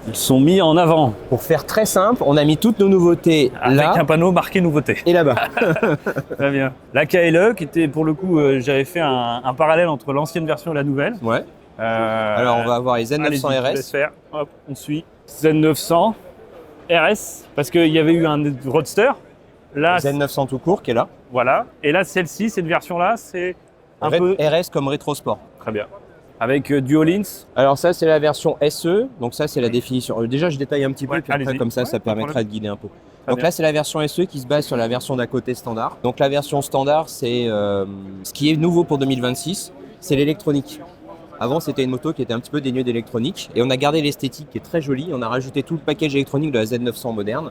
Ils sont mis en avant Pour faire très simple, on a mis toutes nos nouveautés avec là un panneau marqué nouveauté. et là-bas. Très bien. La KLE, qui était pour le coup, j'avais fait un parallèle entre l'ancienne version et la nouvelle. Ouais. Alors on va avoir les allez-y, Z900 je vous laisse RS. faire. Hop, on suit. Z900 RS, parce qu'il y avait eu un Roadster. Là, Z900 tout court qui est là. voilà. Et là, celle-ci, cette version-là, c'est un peu... RS comme rétro sport. Très bien. Avec Duolins. Alors ça c'est la version SE, donc ça c'est la définition. Déjà je détaille un petit peu, Ouais, puis après allez-y. comme ça, Ouais, ça pas de permettra problème. de guider un peu. Très Donc bien. là c'est la version SE qui se base sur la version d'à côté standard. Donc la version standard c'est ce qui est nouveau pour 2026, c'est l'électronique. Avant c'était une moto qui était un petit peu dénuée d'électronique et on a gardé l'esthétique qui est très jolie. On a rajouté tout le package électronique de la Z900 moderne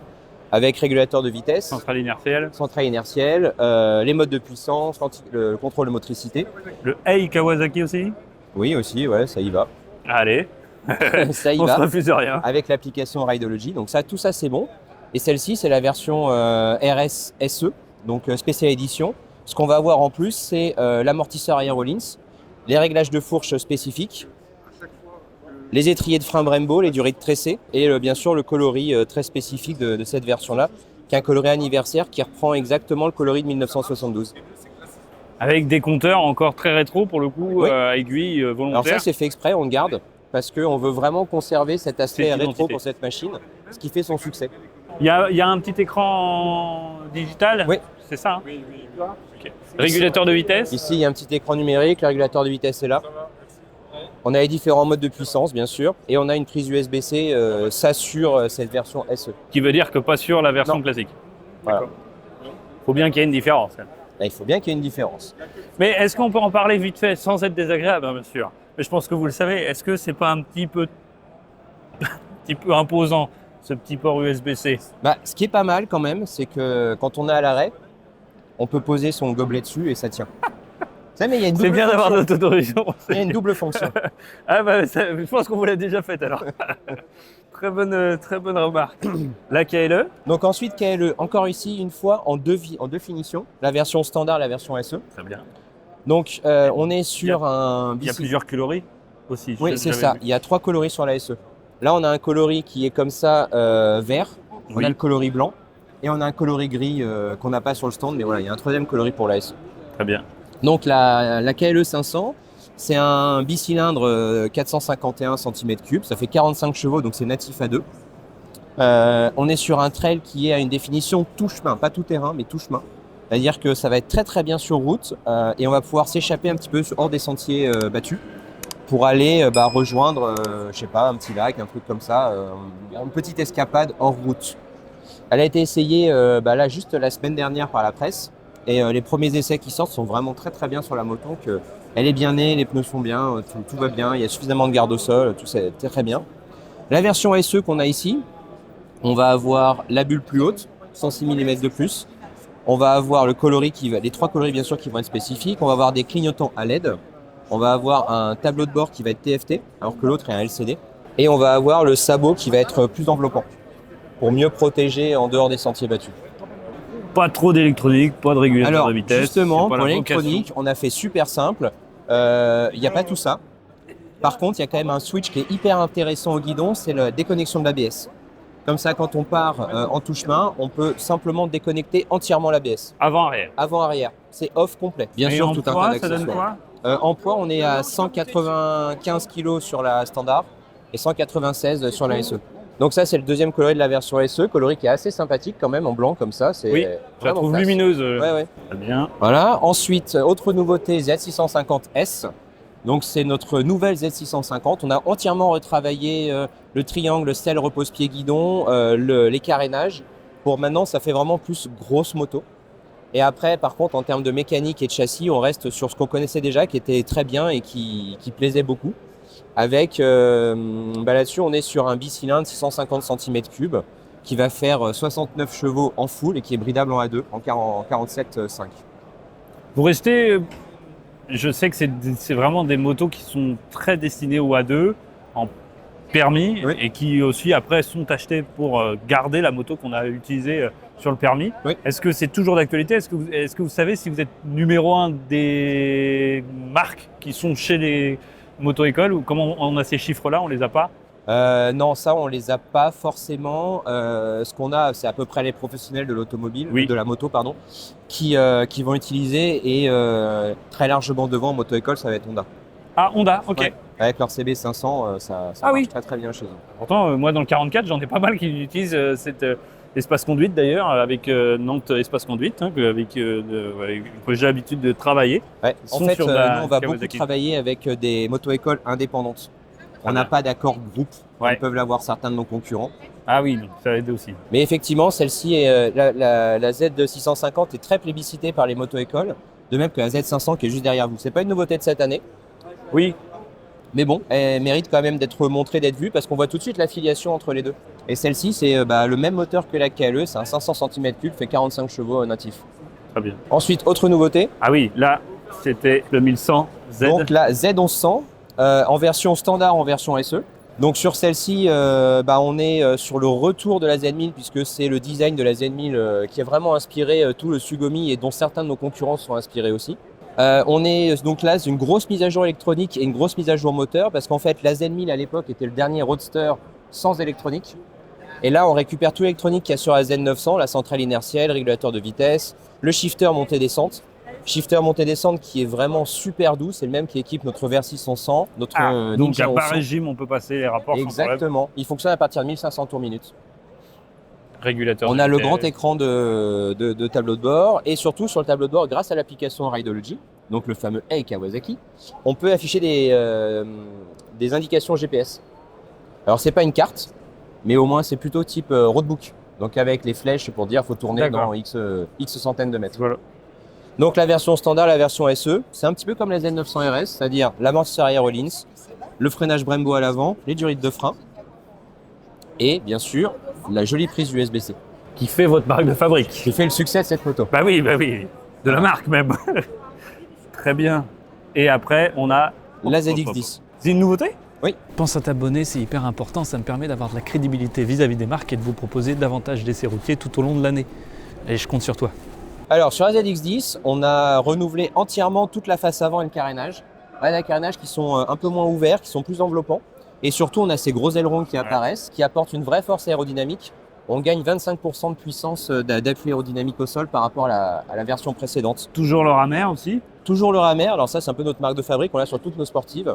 avec régulateur de vitesse, Centrale inertielle. centrale inertielle, les modes de puissance, le contrôle de motricité. Le Ei Kawasaki aussi. Oui aussi, ouais ça y va. Allez, Ça y on se va. refuse de rien. Avec l'application Rideology. Donc ça, tout ça c'est bon. Et celle-ci, c'est la version RS SE, donc spéciale édition. Ce qu'on va avoir en plus, c'est l'amortisseur arrière Rollins, les réglages de fourche spécifiques, les étriers de frein Brembo, les durées de tressé, et bien sûr le coloris très spécifique de cette version-là, qui est un coloris anniversaire qui reprend exactement le coloris de 1972. Avec des compteurs encore très rétro pour le coup, Oui. aiguille Alors volontaire. ça, c'est fait exprès, on le garde, parce qu'on veut vraiment conserver cet aspect Cette rétro identité. pour cette machine, ce qui fait son succès. Il y a un petit écran digital. Oui. C'est ça. Hein Ok. Régulateur de vitesse. Ici, il y a un petit écran numérique, le régulateur de vitesse est là. On a les différents modes de puissance, bien sûr, et on a une prise USB-C, ça sur cette version SE. Qui veut dire que pas sur la version Non. classique. Voilà. Faut bien qu'il y ait une différence. Là, il faut bien qu'il y ait une différence. Mais est-ce qu'on peut en parler vite fait sans être désagréable, hein, bien sûr. Mais je pense que vous le savez. Est-ce que c'est pas un petit peu imposant ce petit port USB-C? Bah, ce qui est pas mal quand même, c'est que quand on est à l'arrêt, on peut poser son gobelet dessus et ça tient. Ça, mais il y a une C'est double bien d'avoir fonction. notre autorisation. Il y a une double fonction. Ah bah, je pense qu'on vous l'a déjà fait alors. Très bonne remarque. La KLE. Donc ensuite, KLE, encore ici, une fois en deux finitions, la version standard, la version SE. Très bien. Donc on est sur un Il y a BC. plusieurs coloris aussi. Oui, c'est J'avais ça. vu. Il y a 3 coloris sur la SE. Là, on a un coloris qui est comme ça, vert. On Oui. a le coloris blanc. Et on a un coloris gris qu'on n'a pas sur le stand. Mais voilà, il y a un troisième coloris pour la SE. Très bien. Donc la KLE 500, c'est un bicylindre 451 cm3. Ça fait 45 chevaux, donc c'est natif à 2. On est sur un trail qui est à une définition tout chemin, pas tout terrain, mais tout chemin. C'est-à-dire que ça va être très très bien sur route et on va pouvoir s'échapper un petit peu hors des sentiers battus pour aller rejoindre, je sais pas, un petit lac, un truc comme ça, une petite escapade hors route. Elle a été essayée là juste la semaine dernière par la presse et les premiers essais qui sortent sont vraiment très très bien sur la moto. Donc, elle est bien née, les pneus sont bien, tout va bien, il y a suffisamment de garde au sol, tout c'est très très bien. La version SE qu'on a ici, on va avoir la bulle plus haute, 106 mm de plus. On va avoir le coloris les 3 coloris bien sûr qui vont être spécifiques. On va avoir des clignotants à LED. On va avoir un tableau de bord qui va être TFT, alors que l'autre est un LCD. Et on va avoir le sabot qui va être plus enveloppant, pour mieux protéger en dehors des sentiers battus. Pas trop d'électronique, pas de régulateur Alors de vitesse. justement, c'est pas pour la l'électronique, on a fait super simple. Il n'y a pas tout ça. Par contre, il y a quand même un switch qui est hyper intéressant au guidon, c'est la déconnexion de l'ABS. Comme ça, quand on part en touche-main, on peut simplement déconnecter entièrement l'ABS. vocation. Avant-arrière. Avant-arrière, c'est off complet. Bien Et sûr, en tout un tas poids, ça donne d'accessoires. quoi? En poids, on est à 195 kg sur la standard et 196 sur la SE. Donc ça, c'est le deuxième coloris de la version SE, coloris qui est assez sympathique quand même, en blanc comme ça. C'est Oui, je la vraiment trouve classe. lumineuse. Ouais, ouais. Très bien. Voilà. Ensuite, autre nouveauté, Z650S. Donc c'est notre nouvelle Z650. On a entièrement retravaillé le triangle, selle, repose-pied, guidon, les carénages. Pour maintenant, ça fait vraiment plus grosse moto. Et après, par contre, en termes de mécanique et de châssis, on reste sur ce qu'on connaissait déjà, qui était très bien et qui plaisait beaucoup. Avec, là-dessus, on est sur un bicylindre 650 cm3 qui va faire 69 chevaux en full et qui est bridable en A2 en 47,5. Vous restez. Je sais que c'est vraiment des motos qui sont très destinées au A2 en permis Oui. et qui aussi après sont achetées pour garder la moto qu'on a utilisée sur le permis. Oui. Est-ce que c'est toujours d'actualité? Est-ce que vous savez si vous êtes numéro 1 des marques qui sont chez les moto-écoles ou comment on a ces chiffres-là? On les a pas? Non, ça, on les a pas forcément. Ce qu'on a, c'est à peu près les professionnels de l'automobile, Oui. de la moto, pardon, qui vont utiliser et très largement devant en moto-école, ça va être Honda. Ah, Honda, ok. Ouais. Avec leur CB 500, ça Ah marche oui. très très bien chez eux. Pourtant, moi, dans le 44, j'en ai pas mal qui utilisent cet espace conduite d'ailleurs, avec Nantes Espace Conduite, hein, que j'ai l'habitude de travailler. Ouais. Ils En sont fait, sur nous, la on va beaucoup Kawasaki. travailler avec des moto-écoles indépendantes. On Très n'a bien. pas d'accord groupe, comme Ouais. peuvent l'avoir certains de nos concurrents. Ah oui, donc ça aide aussi. Mais effectivement, celle-ci, la Z650 est très plébiscitée par les moto-écoles, de même que la Z500 qui est juste derrière vous. C'est pas une nouveauté de cette année, Oui, mais bon, elle mérite quand même d'être montrée, d'être vue, parce qu'on voit tout de suite l'affiliation entre les deux. Et celle-ci, c'est le même moteur que la KLE, c'est un 500 cm3, fait 45 chevaux natif. très bien. Ensuite, autre nouveauté, Ah oui, là, c'était le 1100 Z. donc la Z1100, en version standard, en version SE. Donc sur celle-ci, on est sur le retour de la Z1000, puisque c'est le design de la Z1000 qui a vraiment inspiré tout le Sugoi et dont certains de nos concurrents sont inspirés aussi. On est donc là, c'est une grosse mise à jour électronique et une grosse mise à jour moteur, parce qu'en fait la Z1000 à l'époque était le dernier roadster sans électronique. Et là on récupère tout l'électronique qu'il y a sur la Z900, la centrale inertielle, régulateur de vitesse, le shifter montée-descente. Shifter montée-descente qui est vraiment super doux, c'est le même qui équipe notre Versys 1100, notre Donc Ninja à bas 1100. régime, on peut passer les rapports sans problème. Exactement, il fonctionne à partir de 1500 tours minute. Régulateur. On de a le vitesse. grand écran de tableau de bord, et surtout sur le tableau de bord, grâce à l'application Rideology, donc le fameux Hey Kawasaki, on peut afficher des indications GPS. Alors c'est pas une carte, mais au moins c'est plutôt type roadbook, donc avec les flèches pour dire faut tourner D'accord. dans X centaines de mètres. Voilà. Donc la version standard, la version SE, c'est un petit peu comme la Z900 RS, c'est-à-dire l'amortisseur arrière Rollins, le freinage Brembo à l'avant, les durites de frein, et bien sûr la jolie prise USB-C, Qui fait votre marque de fabrique. qui fait le succès de cette moto. Bah oui. De la marque même. Très bien. Et après, on a La ZX10. C'est une nouveauté? Pense à t'abonner, c'est hyper important, ça me permet d'avoir de la crédibilité vis-à-vis des marques et de vous proposer davantage d'essais routiers tout au long de l'année. Et je compte sur toi. Alors sur la ZX10, on a renouvelé entièrement toute la face avant et le carénage. Les carénages qui sont un peu moins ouverts, qui sont plus enveloppants. Et surtout, on a ces gros ailerons qui apparaissent, qui apportent une vraie force aérodynamique. On gagne 25% de puissance d'appui aérodynamique au sol par rapport à la version précédente. Toujours le rameur aussi. Toujours le rameur, alors ça c'est un peu notre marque de fabrique, on l'a sur toutes nos sportives,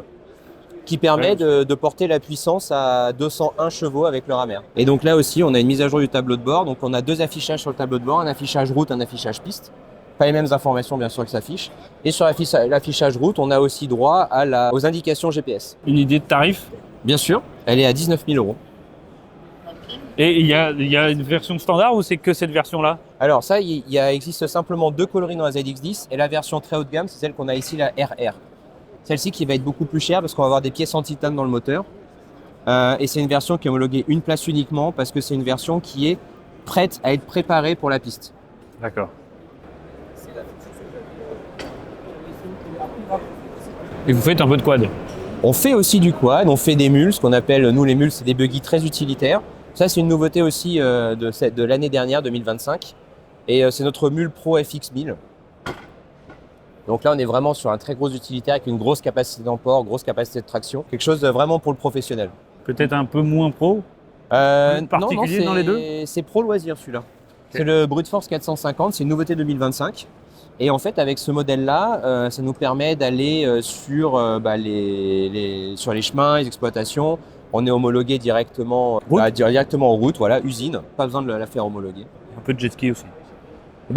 qui permet de porter la puissance à 201 chevaux avec le rameur. Et donc là aussi, on a une mise à jour du tableau de bord. Donc on a deux affichages sur le tableau de bord, un affichage route, un affichage piste. Pas les mêmes informations bien sûr qui s'affichent. Et sur l'affichage route, on a aussi droit aux indications GPS. Une idée de tarif. Bien sûr, elle est à 19 000 €. Et il y a une version standard ou c'est que cette version-là? Alors ça, existe simplement deux coloris dans la ZX10 et la version très haut de gamme, c'est celle qu'on a ici, la RR. Celle-ci qui va être beaucoup plus chère parce qu'on va avoir des pièces en titane dans le moteur. Et c'est une version qui est homologuée une place uniquement parce que c'est une version qui est prête à être préparée pour la piste. D'accord. Et vous faites un peu de quad? On fait aussi du quad, on fait des mules, ce qu'on appelle, nous les mules, c'est des buggy très utilitaires. Ça, c'est une nouveauté aussi de l'année dernière, 2025. Et c'est notre mule Pro FX1000. Donc là, on est vraiment sur un très gros utilitaire avec une grosse capacité d'emport, grosse capacité de traction. Quelque chose de vraiment pour le professionnel. Peut-être un peu moins pro? Particulier dans les deux? C'est pro loisir celui-là. C'est le Brute Force 450, c'est une nouveauté 2025. Et en fait, avec ce modèle-là, ça nous permet d'aller sur les chemins, les exploitations. On est homologué directement, directement en route, voilà, usine. Pas besoin de la faire homologuer. Un peu de jet ski aussi.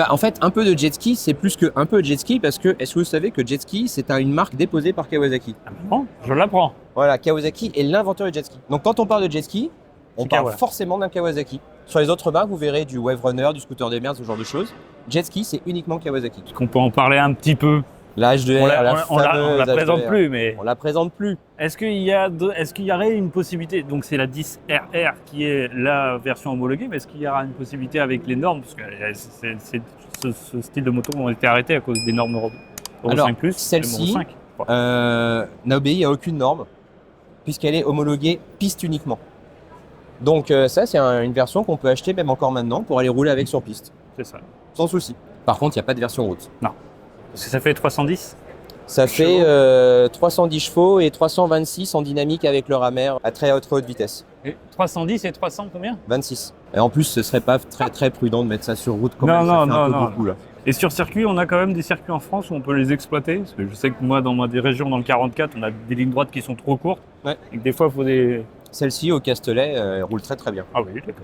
En fait, un peu de jet ski, c'est plus qu'un peu de jet ski parce que, est-ce que vous savez que jet ski, c'est une marque déposée par Kawasaki? Ah bon, je l'apprends. Voilà, Kawasaki est l'inventeur du jet ski. Donc quand on parle de jet ski, on C'est parle Kawa. forcément d'un Kawasaki. Sur les autres marques, vous verrez du Wave Runner, du scooter des mers, ce genre de choses. Jet ski, c'est uniquement Kawasaki. Est-ce qu'on peut en parler un petit peu? La H2R, On la la présente H2R. plus, mais On la présente plus. est-ce qu'il y aurait une possibilité? Donc c'est la 10RR qui est la version homologuée, mais est-ce qu'il y aura une possibilité avec les normes? Parce que ce style de moto ont été arrêtés à cause des normes Euro Alors, 5+, celle-ci, Euro 5. n'a obéi à aucune norme, puisqu'elle est homologuée piste uniquement. Donc ça, c'est une version qu'on peut acheter même encore maintenant pour aller rouler avec sur piste, C'est ça. sans souci. Par contre, il n'y a pas de version route. Parce que ça fait 310? Ça fait 310 chevaux et 326 en dynamique avec le rammer à très haute vitesse. Et 310 et 300 combien? 26. Et en plus, ce serait pas très prudent de mettre ça sur route quand Non, même. non, Ça fait un non, peu non. beaucoup là. Et sur circuit, on a quand même des circuits en France où on peut les exploiter. Parce que je sais que moi, dans des régions dans le 44, on a des lignes droites qui sont trop courtes. Ouais. Et que des fois, il faut des. Celle-ci au Castellet, elle roule très bien. Ah oui, d'accord.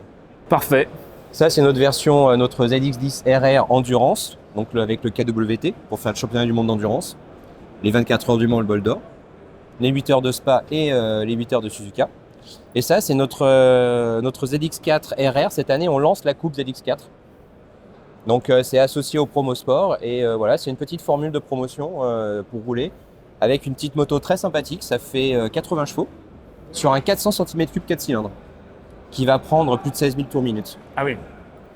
Parfait. Ça, c'est notre version, notre ZX10 RR Endurance, donc avec le KWT pour faire le championnat du monde d'endurance. Les 24 heures du Mans, le bol d'or. Les 8 heures de Spa et les 8 heures de Suzuka. Et ça, c'est notre ZX4 RR. Cette année, on lance la coupe ZX4. Donc, c'est associé au Promo Sport. Et voilà, c'est une petite formule de promotion pour rouler avec une petite moto très sympathique. Ça fait 80 chevaux sur un 400 cm3 4 cylindres qui va prendre plus de 16 000 tours minute. Ah oui.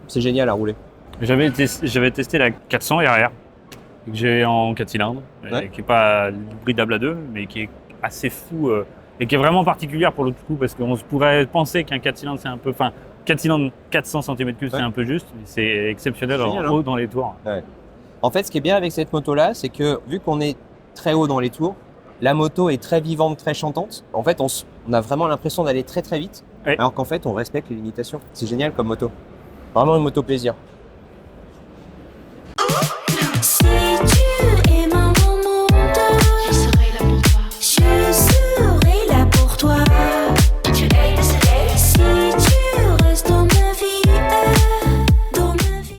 C'est génial à rouler. J'avais testé la 400 RR que j'ai en 4 cylindres, Ouais. qui n'est pas hybridable à 2, mais qui est assez fou et qui est vraiment particulière pour le coup parce qu'on pourrait penser qu'un 4 cylindres c'est un peu. Enfin, 4 cylindres 400 cm3 c'est un peu juste, mais c'est exceptionnel Génial, en haut dans les tours. En fait, ce qui est bien avec cette moto-là, c'est que vu qu'on est très haut dans les tours, la moto est très vivante, très chantante. En fait, on a vraiment l'impression d'aller très vite, Ouais. alors qu'en fait, on respecte les limitations. C'est génial comme moto. Vraiment une moto plaisir.